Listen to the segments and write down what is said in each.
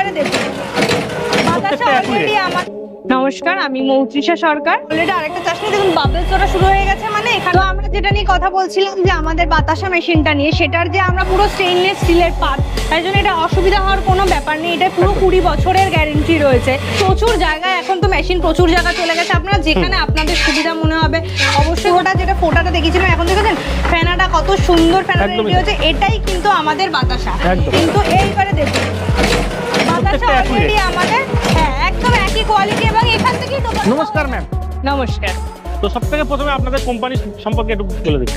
এইবারে দেখুন বাতাসা অলরেডি আমার। নমস্কার, আমি মৌত্রিষা সরকার। অলরেডি আরেকটা চাশনি দেখুন বাবলস ওরা শুরু হয়ে গেছে। মানে এখানে আমরা যেটা নিয়ে কথা বলছিলাম যে আমাদের বাতাসা মেশিনটা নিয়ে, সেটার যে আমরা পুরো স্টেইনলেস স্টিলের পাত, তাই জন্য এটা অসুবিধা হওয়ার কোনো ব্যাপার নেই। এটা পুরো 20 বছরের গ্যারেন্টি রয়েছে। প্রচুর জায়গায় এখন তো মেশিন প্রচুর জায়গা চলে গেছে, আপনারা যেখানে আপনাদের সুবিধা মনে হবে অবশ্যই। ওটা যেটা ফোটাটা দেখিয়েছিলাম, এখন দেখেছেন ফ্যানাটা কত সুন্দর ফ্যানাটা রেডি হয়েছে। এটাই কিন্তু আমাদের বাতাসা। কিন্তু এইবারে দেখুন বাতাসা অলরেডি আমাদের একদম একই কোয়ালিটি এবং এখান থেকে। নমস্কার ম্যাম। নমস্কার। তো সবথেকে প্রথমে আপনাদের কোম্পানি সম্পর্কে একটু বলে দিন।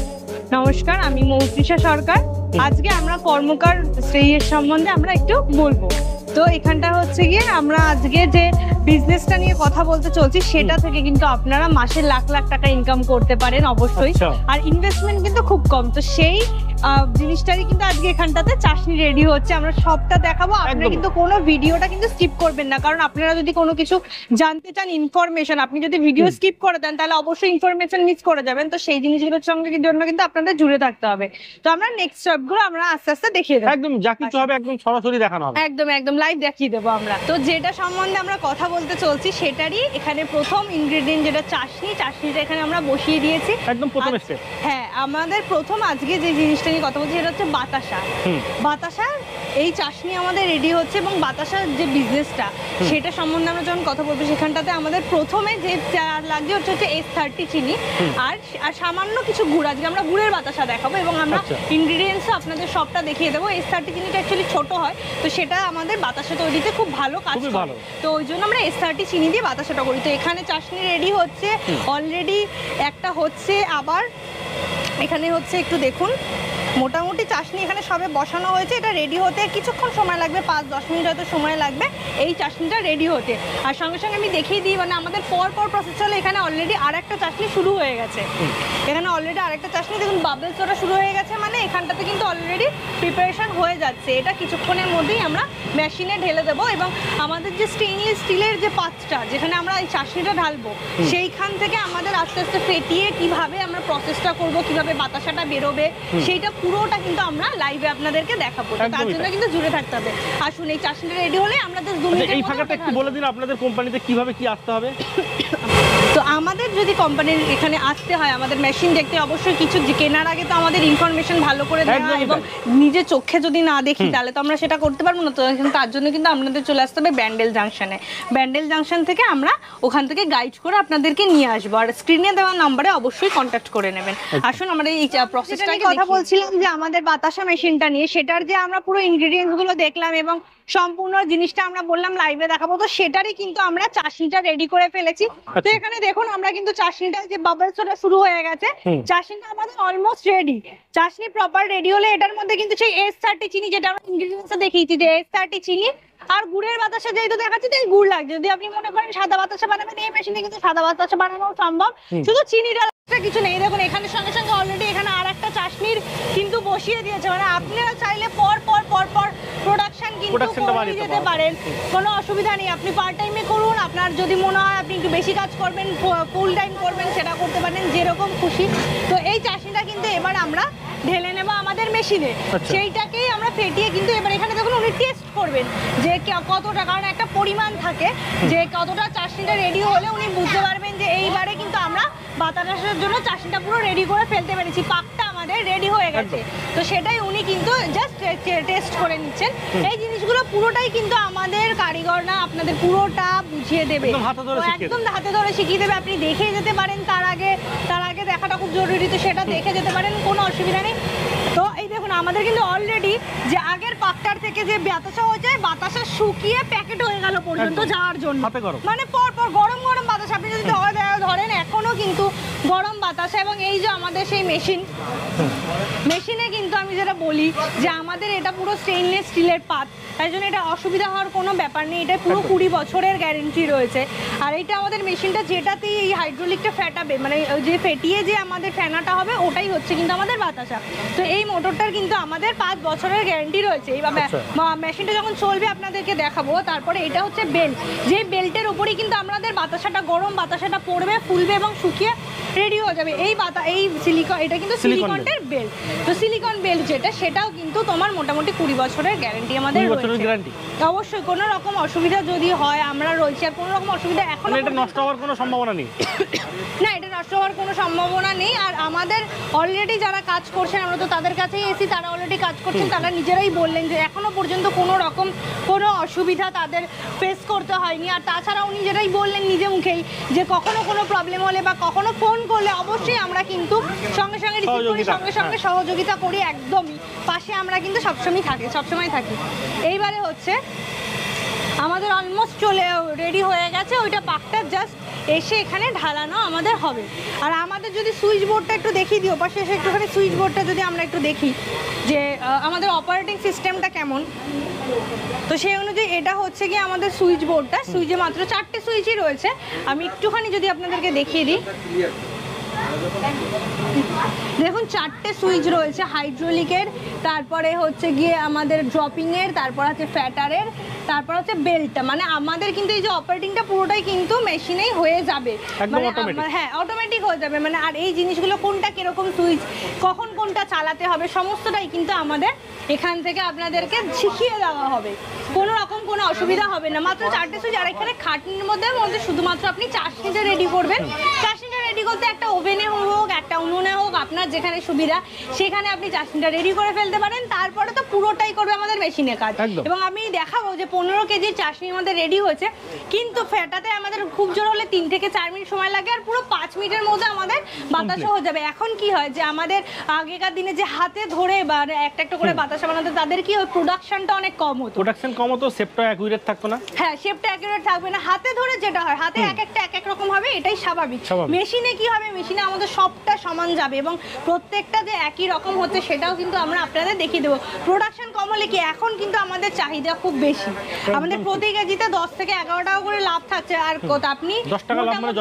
নমস্কার, আমি মৌত্রিষা সরকার। আজকে আমরা কর্মকার শ্রেয়ের সম্বন্ধে আমরা একটু বলবো। তো এখানটা হচ্ছে গিয়ে আমরা আজকে যে বিজনেসটা নিয়ে কথা বলতে চলছি, সেটা থেকে কিন্তু আপনারা মাসে লাখ লাখ টাকা ইনকাম করতে পারেন অবশ্যই। আর ইনভেস্টমেন্ট কিন্তু খুব কম। তো সেই জিনিসটারই কিন্তু আজকে এখানটাতে চাশনি রেডি হচ্ছে, আমরা সবটা দেখাবো। আপনারা কিন্তু কোনো ভিডিওটা কিন্তু স্কিপ করবেন না, কারণ আপনারা যদি কোনো কিছু জানতে চান ইনফরমেশন, আপনি যদি ভিডিও স্কিপ করে দেন তাহলে অবশ্যই ইনফরমেশন মিস করে যাবেন। তো সেই জিনিসগুলোর সঙ্গে জন্য কিন্তু আপনাদের জুড়ে থাকতে হবে। তো আমরা নেক্সট স্টেপগুলো আমরা আস্তে আস্তে দেখিয়ে দেবো। একদম যা কিছু হবে একদম সরাসরি দেখানো হবে। একদম একদম লাইভ দেখিয়ে দেবো আমরা। তো যেটা সম্বন্ধে আমরা কথা বলতে চলছি সেটারই এখানে প্রথম ইনগ্রেডিয়েন্ট যেটা চাশনিটা এখানে আমরা বসিয়ে দিয়েছি একদম প্রথম স্টেপ। হ্যাঁ, আমাদের প্রথম আজকে যে জিনিসটা নিয়ে কথা বলছি সেটা হচ্ছে বাতাসা। বাতাসা এই চাশনি আমাদের রেডি হচ্ছে এবং বাতাসার যে বিজনেসটা সেটা সম্বন্ধে আমরা যখন কথা বলবো, সেখানটাতে আমাদের প্রথমে যে লাগছে হচ্ছে S30 চিনি আর সামান্য কিছু গুড়। আজকে আমরা গুড়ের বাতাসা দেখাবো এবং আমরা ইনগ্রেডিয়েন্টস আপনাদের সবটা দেখিয়ে দেবো। S30 চিনিটা অ্যাকচুয়ালি ছোট হয়, তো সেটা আমাদের বাতাসা তৈরিতে খুব ভালো কাজ করে। তো ওই জন্য আমরা S30 চিনি দিয়ে বাতাসাটা করি। তো এখানে চাশনি রেডি হচ্ছে অলরেডি, একটা হচ্ছে আবার এখানে হচ্ছে একটু দেখুন মোটামুটি চাশনি এখানে সবে বসানো হয়েছে। এটা রেডি হতে কিছুক্ষণ সময় লাগবে, 5-10 মিনিট হয়তো সময় লাগবে এই চাশনিটা রেডি হতে। আর সঙ্গে সঙ্গে আমি দেখিয়ে দিই, মানে আমাদের পর প্রসেস হলে এখানে অলরেডি আরেকটা চাশনি শুরু হয়ে গেছে। এখানে অলরেডি আরেকটা চাশনি দেখুন বাবলস ওটা শুরু হয়ে গেছে। মানে এখানটাতে কিন্তু অলরেডি প্রিপারেশন হয়ে যাচ্ছে। এটা কিছুক্ষণের মধ্যেই আমরা মেশিনে ঢেলে দেবো এবং আমাদের যে স্টেইনলেস স্টিলের যে পাত্রটা যেখানে আমরা এই চাশনিটা ঢালবো, সেইখান থেকে আমাদের আস্তে আস্তে ফেটিয়ে কিভাবে আমরা প্রসেসটা করব, কিভাবে বাতাসাটা বেরোবে, সেইটা পুরোটা কিন্তু আমরা লাইভে আপনাদেরকে দেখাবো। তার জন্য কিন্তু জুড়ে থাকতে হবে। আসুন এই চাশনিটা রেডি হলে আমরা 2 মিনিটের এই ফাঁকাটা একটু বলে দিন আপনাদের কোম্পানিতে কিভাবে কি আসতে হবে। তো আমাদের যদি কোম্পানির এখানে আসতে হয়, আমাদের মেশিন দেখতে অবশ্যই কিছু কেনার আগে তো আমাদের ইনফরমেশন ভালো করে দেওয়া এবং নিজে চোখে যদি না দেখি তাহলে তো আমরা সেটা করতে পারবো না। তো তার জন্য কিন্তু আপনাদের চলে আসতে হবে ব্যান্ডেল জাংশনে। ব্যান্ডেল জাংশন থেকে আমরা ওখান থেকে গাইড করে আপনাদেরকে নিয়ে আসবো। আর স্ক্রিনে দেওয়া নম্বরে অবশ্যই কন্ট্যাক্ট করে নেবেন। আসুন আমরা এই প্রসেসটা কথা বলছিলাম যে আমাদের বাতাসা মেশিনটা নিয়ে, সেটার যে আমরা পুরো ইনগ্রেডিয়েন্টস গুলো দেখলাম এবং সম্পূর্ণ জিনিসটা আমরা বললাম লাইভে দেখাবো। তো সেটারই কিন্তু আমরা চাশনিটা রেডি করে ফেলেছি। তো এখানে দেখুন আমরা কিন্তু চাশনিটা যে বাবলসটা শুরু হয়ে গেছে, চাশনিটা আমাদের অলমোস্ট রেডি। চাশনি প্রপার রেডি হলে এটার মধ্যে কিন্তু সেই S30 চিনি, যেটা আমরা ইনগ্রেডিয়েন্টসে দেখিয়েছি যে S30 চিনি আর গুড়ের বাতাসা যেহেতু দেখাচ্ছি তাই গুড় লাগছে। যদি আপনি মনে করেন সাদা বাতাসা বানাবেন, এই মেশিনে কিন্তু সাদা বাতাসা বানানো সম্ভব, শুধু চিনিটা কিছু নেই। দেখুন এখানে সঙ্গে সঙ্গে অলরেডি এখানে আর একটা চাশনির কিন্তু বসিয়ে দিয়েছে। মানে আপনারা চাইলে পর প্রোডাকশন কিন্তু করে যেতে পারেন, কোনো অসুবিধা নেই। আপনি পার্ট টাইমে করুন, আপনার যদি মনে হয় আপনি একটু বেশি কাজ করবেন, ফুল টাইম করবেন, সেটা করতে পারেন যেরকম খুশি। তো এই চাশনিটা কিন্তু এবার আমরা ঢেলে নেব আমাদের মেশিনে। সেইটাকেই আমরা ফেটিয়ে কিন্তু এবার এখানে দেখুন উনি টেস্ট করবেন যে কতটা, কারণ একটা পরিমাণ থাকে যে কতটা চাশনিটা রেডি হলে উনি বুঝতে পারবেন যে এইবারে কিন্তু আমরা বাতাসার জন্য চাশনিটা পুরো রেডি করে ফেলতে পেরেছি, পাকটা আমাদের রেডি হয়ে গেছে। তো সেটাই উনি কিন্তু জাস্ট টেস্ট করে নিচ্ছেন। এই জিনিসগুলো পুরোটাই কিন্তু আমাদের কারিগর না আপনাদের পুরোটা বুঝিয়ে দেবে, একদম হাতে ধরে শিখিয়ে দেবে। আপনি দেখে যেতে পারেন, তার আগে দেখাটা খুব জরুরি, তো সেটা দেখে যেতে পারেন, কোনো অসুবিধা নেই। তো এই দেখুন আমাদের কিন্তু অলরেডি যে আগের পাকটার থেকে যে বাতাসা হয়ে যায়, বাতাসা শুকিয়ে প্যাকেট হয়ে গেল পর্যন্ত যাওয়ার জন্য, মানে পর গরম বাতাসা আপনি যদি ধরেন এখনো কিন্তু গরম বাতাসা। এবং এই যে আমাদের সেই মেশিনে কিন্তু আমি যেটা বলি যে আমাদের এটা পুরো স্টেইনলেস স্টিলের পাত, তাই জন্য এটা অসুবিধা হওয়ার কোনো ব্যাপার নেই। এটা পুরো 20 বছরের গ্যারেন্টি রয়েছে। আর এটা আমাদের মেশিনটা যেটাতেই এই হাইড্রোলিকটা ফেটাবে, মানে যে ফেটিয়ে যে আমাদের ফেনাটা হবে ওটাই হচ্ছে কিন্তু আমাদের বাতাসা। তো এই মোটরটার কিন্তু আমাদের 5 বছরের গ্যারান্টি রয়েছে। এইভাবে মেশিনটা যখন চলবে আপনাদেরকে দেখাবো। তারপরে এটা হচ্ছে বেল্ট, যে বেল্টের উপরেই কিন্তু আমাদের বাতাসাটা গরম বাতাসাটা পড়বে, ফুলবে এবং শুকিয়ে রেডি হয়ে যাবে। এই সিলিকন, এটা কিন্তু সিলিকনের বেল্ট। তো সিলিকন বেল্ট যেটা, সেটাও কিন্তু তোমার মোটামুটি 20 বছরের গ্যারান্টি আমাদের রয়েছে। অবশ্যই কোনো রকম অসুবিধা যদি হয় আমরা রয়েছি, আর কোনো রকম অসুবিধা এখন এটা নষ্ট হওয়ার কোনো সম্ভাবনা নেই। না, এটা নষ্ট হওয়ার কোনো সম্ভাবনা নেই। আর আমাদের অলরেডি যারা কাজ করছেন, আমরা তো তাদের কাছেই এসি, তারা অলরেডি কাজ করছেন, তারা নিজেরাই বললেন যে এখনো পর্যন্ত কোনো রকম কোনো অসুবিধা তাদের ফেস করতে হয়নি। আর তাছাড়াও নিজেরাই বললেন নিজে মুখেই যে কখনো কোনো প্রবলেম হলে বা কখনো ফোন করলে অবশ্যই আমরা কিন্তু সঙ্গে সঙ্গে রিসিভ করি, সঙ্গে সঙ্গে সহযোগিতা করি, একদমই পাশে আমরা কিন্তু সবসময় থাকি। এইবারে হচ্ছে আমাদের অলমোস্ট চলে রেডি হয়ে গেছে, ওইটা পাকটা জাস্ট এসে এখানে ঢালানো আমাদের হবে। আর আমাদের যদি সুইচ বোর্ডটা একটু দেখিয়ে দিও, পাশে এসে একটুখানি সুইচ বোর্ডটা যদি আমরা একটু দেখি যে আমাদের অপারেটিং সিস্টেমটা কেমন, তো সেই অনুযায়ী এটা হচ্ছে কি আমাদের সুইচ বোর্ডটা। সুইচে মাত্র 4টে সুইচই রয়েছে। আমি একটুখানি যদি আপনাদেরকে দেখিয়ে দিই, দেখুন 4টে সুইচ রয়েছে হাইড্রোলিকের, তারপরে হচ্ছে গিয়ে আমাদের ড্রপিংয়ের, তারপর হচ্ছে ফ্যাটারের, তারপর হচ্ছে বেল্টটা। মানে আমাদের কিন্তু এই যে অপারেটিংটা পুরোটাই কিন্তু মেশিনেই হয়ে যাবে, মানে হ্যাঁ অটোমেটিক হয়ে যাবে। মানে আর এই জিনিসগুলো কোনটা কিরকম সুইচ, কখন কোনটা চালাতে হবে, সমস্তটাই কিন্তু আমাদের এখান থেকে আপনাদেরকে শিখিয়ে দেওয়া হবে। কোনো রকম কোনো অসুবিধা হবে না। মাত্র 4টে সুইচ। আর এখানে খাটনির মধ্যে শুধুমাত্র আপনি চাশনিটা রেডি করবেন। চাশনিটা রেডি করতে একটা ওভেনে হোক, একটা উনুনে হোক, আপনার যেখানে সুবিধা সেখানে আপনি চাশনিটা রেডি করে ফেলতে পারেন। তারপরে তো পুরোটাই করবে আমাদের মেশিনে কাজ। এবং আমি দেখাবো যে 15 কেজির চাশনির মধ্যে রেডি হয়েছে, কিন্তু ফেটাতে আমাদের খুব জোর হলে 3 থেকে 4 মিনিট সময় লাগে, আর পুরো 5 মিনিটের মধ্যে আমাদের বাতাসা হয়ে যাবে। এখন কি হয় যে আমাদের আগেকার দিনে যে হাতে ধরে বা একটা একটা করে বাতাসা বানাতে, তাদের কি ওই প্রোডাকশনটা অনেক কম হতো, শেপটা অ্যাকুরেট থাকতো না। হ্যাঁ, শেপটা অ্যাকুরেট থাকবে না। হাতে ধরে যেটা হয়, হাতে এক এক রকম হবে, এটাই স্বাভাবিক। মেশিনে কি হবে, মেশিনে আমাদের সবটা সমান যাবে এবং প্রত্যেকটা যে একই রকম হচ্ছে সেটাও কিন্তু আমরা আপনাদের দেখিয়ে দেবো। প্রোডাকশন কম হলে কি, এখন কিন্তু আমাদের চাহিদা খুব বেশি, আমাদের প্রতি কেজিতে 10 থেকে 11 টাকা করে লাভ থাকছে। আর আপনি 10 টাকা লাভ মানে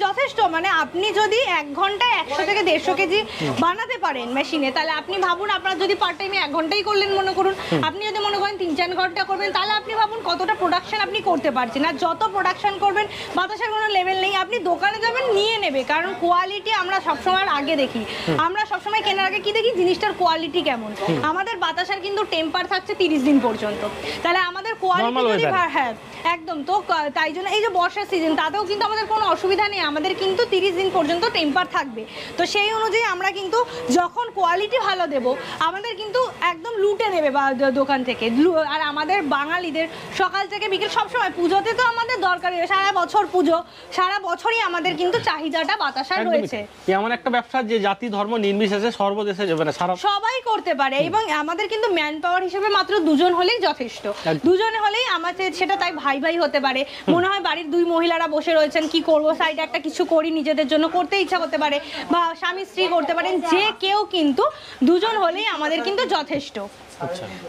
যথেষ্ট। মানে আপনি যদি 1 ঘন্টায় 100 থেকে 150 কেজি বানাতে পারেন মেশিনে, তাহলে আপনি ভাবুন, আপনার যদি পার্ট টাইমে 1 ঘন্টাই করলেন মনে করুন, আপনি যদি মনে করেন 3-4 ঘন্টা করবেন, তাহলে আপনি ভাবুন কতটা প্রোডাকশন আপনি করতে পারছেন। আর যত প্রোডাকশন করবেন, বাতাসের কোনো লেভেল নেই, আপনি দোকানে যাবেন নিয়ে নেবে, কারণ কোয়ালিটি আমরা সবসময় আগে দেখি। আমরা সবসময় কেনার আগে কি দেখি, জিনিসটার কোয়ালিটি কেমন। আমাদের বাতাসার কিন্তু টেম্পার থাকছে 30 দিন পর্যন্ত, তাহলে আমাদের কোয়ালিটি যদি হ্যাঁ একদম, তো তাই জন্য এই যে বর্ষার সিজন, তাতেও কিন্তু আমাদের কোনো অসুবিধা নেই, আমাদের কিন্তু 30 দিন পর্যন্ত টেম্পার থাকবে। তো সেই অনুযায়ী আমরা কিন্তু যখন কোয়ালিটি ভালো দেব, আমাদের কিন্তু একদম লুটে নেবে বা দোকান থেকে। আর আমাদের বাঙালিদের সকাল থেকে বিকেল সবসময়, পুজোতে তো আমাদের দরকারি, সারা বছর পুজো, সারা বছরই আমাদের কিন্তু চাহিদাটা বাতাসার রয়েছে। এমন একটা ব্যবসা যে জাতি ধর্ম নির্বিশেষে সর্বদেশে মানে সবাই করতে পারে, এবং আমাদের কিন্তু ম্যান পাওয়ার হিসেবে মাত্র 2 জন হলেই যথেষ্ট। 2 জন হলেই আমাদের, সেটা তাই ভাই ভাই হতে পারে, মনে হয় বাড়ির 2 মহিলারা বসে রয়েছেন, কি করবো, সাইডে একটা কিছু করি, নিজেদের জন্য করতে ইচ্ছা করতে পারে, বা স্বামী স্ত্রী করতে পারেন, যে কেউ কিন্তু 2 জন হলেই আমাদের কিন্তু যথেষ্ট।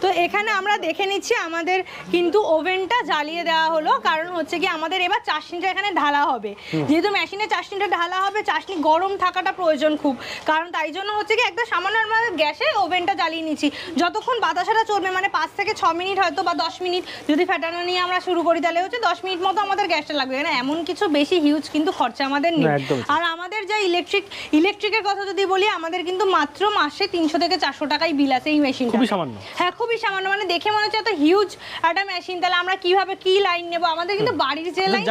তো এখানে আমরা দেখে নিচ্ছি আমাদের কিন্তু ওভেনটা জ্বালিয়ে দেওয়া হলো, কারণ হচ্ছে কি আমাদের এবার চাশনিটা এখানে ঢালা হবে। যেহেতু মেশিনে চাশনিটা ঢালা হবে, চাশনি গরম থাকাটা প্রয়োজন খুব, কারণ তাই জন্য হচ্ছে কি একটা সামান্য আমরা গ্যাসে ওভেনটা জ্বালিয়ে নিচ্ছি। যতক্ষণ বাতাসাটা চলবে, মানে 5 থেকে 6 মিনিট হয়তো বা 10 মিনিট যদি ফেটানো নিয়ে আমরা শুরু করি, তাহলে হচ্ছে 10 মিনিট মতো আমাদের গ্যাসটা লাগবে। না এমন কিছু বেশি হিউজ কিন্তু খরচা আমাদের নেই। আর আমাদের যা ইলেকট্রিকের কথা যদি বলি, আমাদের কিন্তু মাত্র মাসে 300 থেকে 400 টাকাই বিল আছে এই মেশিনটা। খুবই সামান্য। হ্যাঁ, খুবই সামান্য। মানে দেখে মনে হচ্ছে এত হিউজ একটা মেশিন, তাহলে আমরা কিভাবে কি লাইন নেব, আমাদের কিন্তু বাড়ির যে লাইন,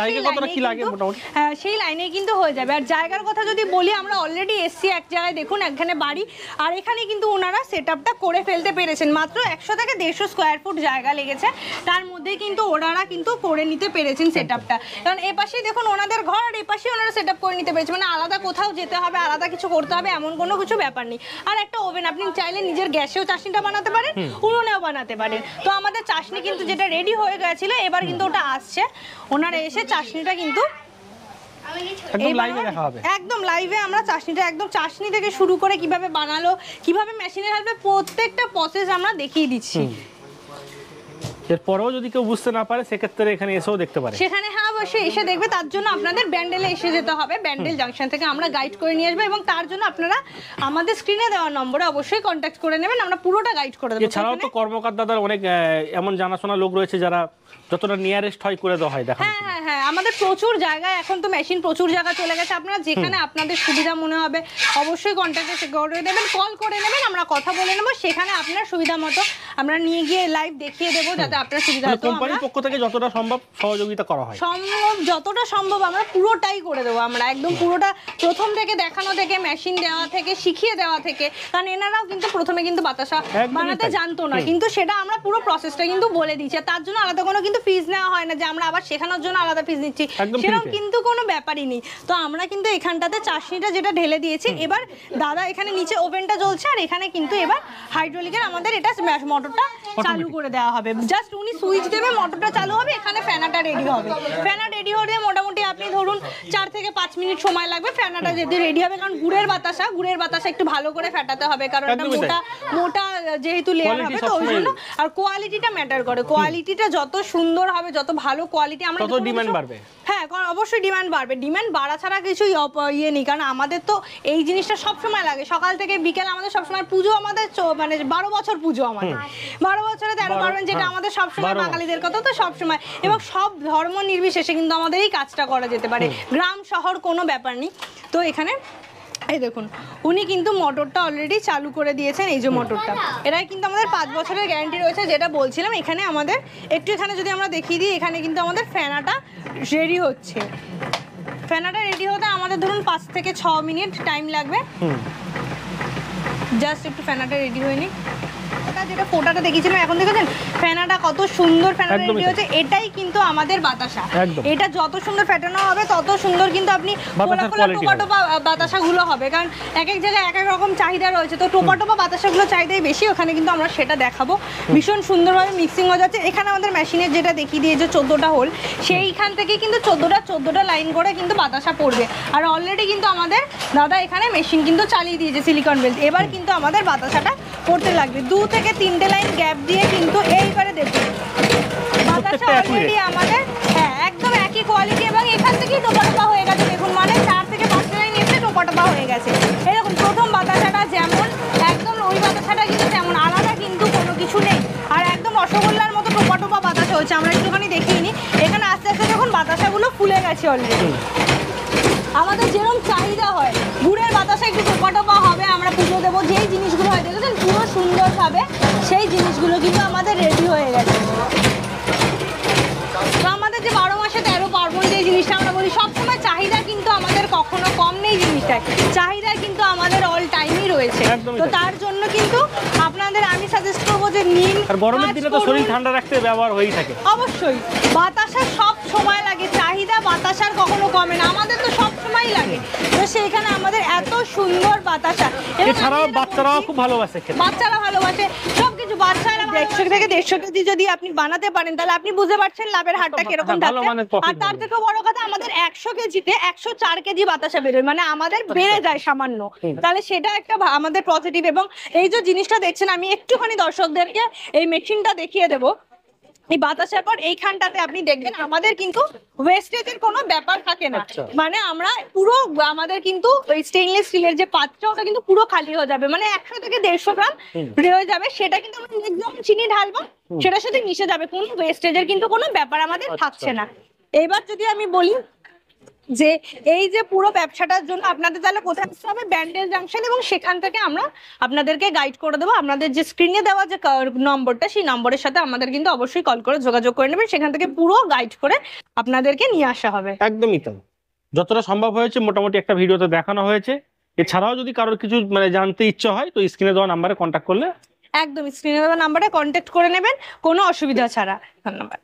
হ্যাঁ সেই লাইনে কিন্তু হয়ে যাবে। আর জায়গার কথা যদি বলি, আমরা অলরেডি এসছি এক জায়গায়, দেখুন এখানে বাড়ি, আর এখানে কিন্তু ওনারা সেটআপটা করে ফেলতে পেরেছেন। মাত্র 100 থেকে 150 স্কোয়ার ফুট জায়গা লেগেছে, তার মধ্যে কিন্তু ওনারা কিন্তু করে নিতে পেরেছেন সেটআপটা। কারণ এপাশেই দেখুন ওনাদের ঘর, আর এপাশেই ওনারা সেটআপ করে নিতে পেরেছে, মানে আলাদা কোথাও যেতে হবে, আলাদা কিছু করতে হবে এমন কোনো কিছু ব্যাপার নেই। আর একটা ওভেন, আপনি চাইলে নিজের গ্যাসেও চাশনিটা বানাতে পারেন, উনুনেও বানাতে পারেন। তো আমাদের চাশনি কিন্তু যেটা রেডি হয়ে গেছিল, এবার কিন্তু ওটা আসছে, ওনারা এসে চাশনিটা কিন্তু একদম লাইভে আমরা চাশনিটা একদম চাশনি থেকে শুরু করে কিভাবে বানালো, কিভাবে মেশিনের হেল্পে প্রত্যেকটা প্রসেস আমরা দেখিয়ে দিচ্ছি। এরপরেও যদি কেউ বুঝতে না পারে সেক্ষেত্রে এখানে এসেও দেখতে পারে। সেখানে হ্যাঁ অবশ্যই এসে দেখবে, তার জন্য আপনাদের ব্যান্ডেলে এসে যেতে হবে, ব্যান্ডেল জাংশন থেকে আমরা গাইড করে নিয়ে আসবো, এবং তার জন্য আপনারা আমাদের স্ক্রিনে দেওয়া নম্বরে অবশ্যই কন্ট্যাক্ট করে নেবেন, আমরা পুরোটা গাইড করে দেবো। এছাড়াও তো কর্মকর্তাদের অনেক এমন জানাশোনা লোক রয়েছে যারা যতটা নিয়ারেস্ট হয় করে দেওয়া হয়। দেখা হ্যাঁ হ্যাঁ হ্যাঁ, আমাদের প্রচুর জায়গায় এখন তো মেশিন প্রচুর জায়গা চলে গেছে, আপনারা যেখানে আপনাদের সুবিধা মনে হবে অবশ্যই কন্ট্যাক্টে করে নেবেন, কল করে নেবেন, আমরা কথা বলে নেবো, সেখানে আপনার সুবিধা মতো আমরা নিয়ে গিয়ে লাইভ দেখিয়ে দেবো যাতে আপনার সুবিধা হয়। কোম্পানির পক্ষ থেকে যতটা সম্ভব সহযোগিতা করা হয়, সম্ভব যতটা সম্ভব আমরা পুরোটাই করে দেবো, আমরা একদম পুরোটা প্রথম থেকে দেখানো থেকে মেশিন দেওয়া থেকে শিখিয়ে দেওয়া থেকে, কারণ এনারাও কিন্তু প্রথমে কিন্তু বাতাসা বানাতে জানতো না, কিন্তু সেটা আমরা পুরো প্রসেসটা কিন্তু বলে দিচ্ছি, তার জন্য আলাদা কোনো কিন্তু ফিজ নেওয়া হয় না যে আমরা আবার শেখানোর জন্য আলাদা ফিজ নিচ্ছি, সেরকম কিন্তু কোনো ব্যাপারই নেই। তো আমরা কিন্তু এখানটাতে চাশনিটা যেটা ঢেলে দিয়েছি, এবার দাদা এখানে নিচে ওভেনটা জ্বলছে, আর এখানে কিন্তু এবার হাইড্রোলিকের আমাদের এটা মোটরটা চালু করে দেওয়া হবে, জাস্ট উনি সুইচ দেবে, মোটরটা চালু হবে, এখানে ফ্যানাটা রেডি হবে। ফ্যানা রেডি হতে মোটামুটি আপনি ধরুন 4 থেকে 5 মিনিট সময় লাগবে ফ্যানাটা যদি রেডি হবে, কারণ গুড়ের বাতাসা একটু ভালো করে ফাটাতে হবে, কারণ এটা মোটা যেহেতু লেয়ার হবে, তো ওই জন্য। আর কোয়ালিটিটা ম্যাটার করে, কোয়ালিটিটা যত সুন্দর হবে, যত ভালো কোয়ালিটি, আমরা তত ডিমান্ড বাড়বে। হ্যাঁ অবশ্যই ডিমান্ড বাড়বে, ডিমান্ড বাড়া ছাড়া কিছুই ইয়ে নেই, কারণ আমাদের তো এই জিনিসটা সবসময় লাগে, সকাল থেকে বিকেল আমাদের সবসময় পুজো, আমাদের মানে 12 বছর পুজো, আমাদের 12 বছরে 13 পার্বণ, যেটা আমাদের সবসময় বাঙালিদের কথা তো সবসময়, এবং সব ধর্ম নির্বিশেষে কিন্তু আমাদের এই কাজটা করা যেতে পারে, গ্রাম শহর কোনো ব্যাপার নেই। তো এখানে এই দেখুন উনি কিন্তু মোটরটা অলরেডি চালু করে দিয়েছেন, এই যে মোটরটা, এটাই কিন্তু আমাদের 5 বছরের গ্যারান্টি রয়েছে, যেটা বলছিলাম। এখানে আমাদের একটু এখানে যদি আমরা দেখিয়ে দিই, এখানে কিন্তু আমাদের ফ্যানাটা রেডি হচ্ছে, ফ্যানাটা রেডি হতে আমাদের ধরুন 5 থেকে 6 মিনিট টাইম লাগবে, জাস্ট একটু ফ্যানাটা রেডি হয়ে নিই। যেটা ফোটাটা দেখিয়েছিলাম, এখন দেখেছেন ফ্যানাটা কত সুন্দর ফ্যানাটা রেডি হচ্ছে, এটাই কিন্তু আমাদের বাতাসা, এটা যত সুন্দর ফেটানো হবে তত সুন্দর কিন্তু আপনি টোপা বাতাসাগুলো হবে, কারণ এক এক জায়গায় এক এক রকম চাহিদা রয়েছে, তো টোপা বাতাসাগুলো চাহিদাই বেশি, ওখানে কিন্তু আমরা সেটা দেখাবো, ভীষণ সুন্দরভাবে মিক্সিং হয়ে যাচ্ছে। এখানে আমাদের মেশিনের যেটা দেখিয়ে দিয়েছে 14টা হোল, সেইখান থেকে কিন্তু 14টা লাইন করে কিন্তু বাতাসা পড়বে, আর অলরেডি কিন্তু আমাদের দাদা এখানে মেশিন কিন্তু চালিয়ে দিয়েছে সিলিকন বেল্ট, এবার কিন্তু আমাদের বাতাসাটা পড়তে লাগবে, 2 থেকে 3টে লাইন গ্যাপ দিয়ে কিন্তু এইবারে দেখুন বাতাসা অলরেডি আমাদের হ্যাঁ একদম একই কোয়ালিটি, এবং এখান থেকেই টোপা হয়ে গেছে, দেখুন মানে 4 থেকে 5টে লাইন এসে টোপা হয়ে গেছে। এরকম প্রথম বাতাসাটা যেমন একদম ওই বাতাসাটা কিন্তু তেমন আলাদা কিন্তু কোনো কিছু নেই, আর একদম রসগোল্লার মতো টোপা বাতাসা হচ্ছে। আমরা একটুখানি দেখিয়ে নিই, এখানে আস্তে আস্তে দেখুন বাতাসাগুলো ফুলে গেছে অলরেডি, আমাদের যেরকম চাহিদা হয় গুড়ের বাতাসা একটু টোপা হবে, আমরা পুজো দেবো, যেই জিনিসগুলো হয় দেখেছেন পুরো সুন্দরভাবে সেই জিনিসগুলো কিন্তু আমাদের রেডি হয়ে গেছে। তো আমাদের যে 12 মাসে 13 পার্বণ যে জিনিসটা আমরা বলি, সবসময় চাহিদা কিন্তু আমাদের কখনো কম নেই, জিনিসটায় চাহিদা কিন্তু আমাদের অল টাইমই রয়েছে, তো তার জন্য কিন্তু আপনাদের আমি সাজেস্ট করবো যে নিন, আর গরমের দিনে তো শরীর ঠান্ডা রাখতে ব্যবহার হয়েই থাকে, অবশ্যই বাতাসা সব সময় লাগে, চাহিদা বাতাসার কখনো কমে না, আমাদের তো সব সময় লাগে, তো সেইখানে আমাদের এত সুন্দর বাতাসা, এছাড়াও বাচ্চারাও খুব ভালোবাসে খেতে, বাচ্চারা ভালোবাসে সবকিছু, বাচ্চারা 100 থেকে 150 কেজি যদি আপনি বানাতে পারেন তাহলে আপনি বুঝতে পারছেন লাভের হারটা কিরকম থাকছে, আর তার থেকে বড় কথা আমাদের 100 কেজিতে 104 কেজি বাতাসা বেরোয়, মানে আমাদের বেড়ে যায় সামান্য, তাহলে সেটা একটা আমাদের পজিটিভ। এবং এই যে জিনিসটা দেখছেন, আমি একটুখানি দর্শকদেরকে এই মেশিনটা দেখিয়ে দেবো, এই বাতাসার পর এইখানটাতে আপনি দেখবেন আমাদের কিন্তু ওয়েস্টেজের কোনো ব্যাপার থাকে না, মানে আমরা পুরো আমাদের কিন্তু ওই স্টেইনলেস স্টিলের যে পাত্র ওটা কিন্তু পুরো খালি হয়ে যাবে, মানে 100 থেকে 150 গ্রাম রয়ে যাবে, সেটা কিন্তু আমরা একদম চিনি ঢালবো, সেটার সাথে মিশে যাবে, কোনো ওয়েস্টেজের কিন্তু কোনো ব্যাপার আমাদের থাকছে না। এবার যদি আমি বলি যে এই যে পুরো ব্যবসাটার জন্য আপনাদের তাহলে কোথায় আসতে হবে, ব্যান্ডেল জাংশন, এবং সেখান থেকে আমরা আপনাদেরকে গাইড করে দেবো, আপনাদের যে স্ক্রিনে দেওয়া যে নম্বরটা সেই নম্বরের সাথে আমাদের কিন্তু অবশ্যই কল করে যোগাযোগ করে নেবেন, সেখান থেকে পুরো গাইড করে আপনাদেরকে নিয়ে আসা হবে। একদমই তাই, যতটা সম্ভব হয়েছে মোটামুটি একটা ভিডিওতে দেখানো হয়েছে, এছাড়াও যদি কারোর কিছু মানে জানতে ইচ্ছা হয় তো স্ক্রিনে দেওয়া নাম্বারে কন্ট্যাক্ট করলে একদম স্ক্রিনে দেওয়া নাম্বারে কন্ট্যাক্ট করে নেবেন কোনো অসুবিধা ছাড়া। ধন্যবাদ।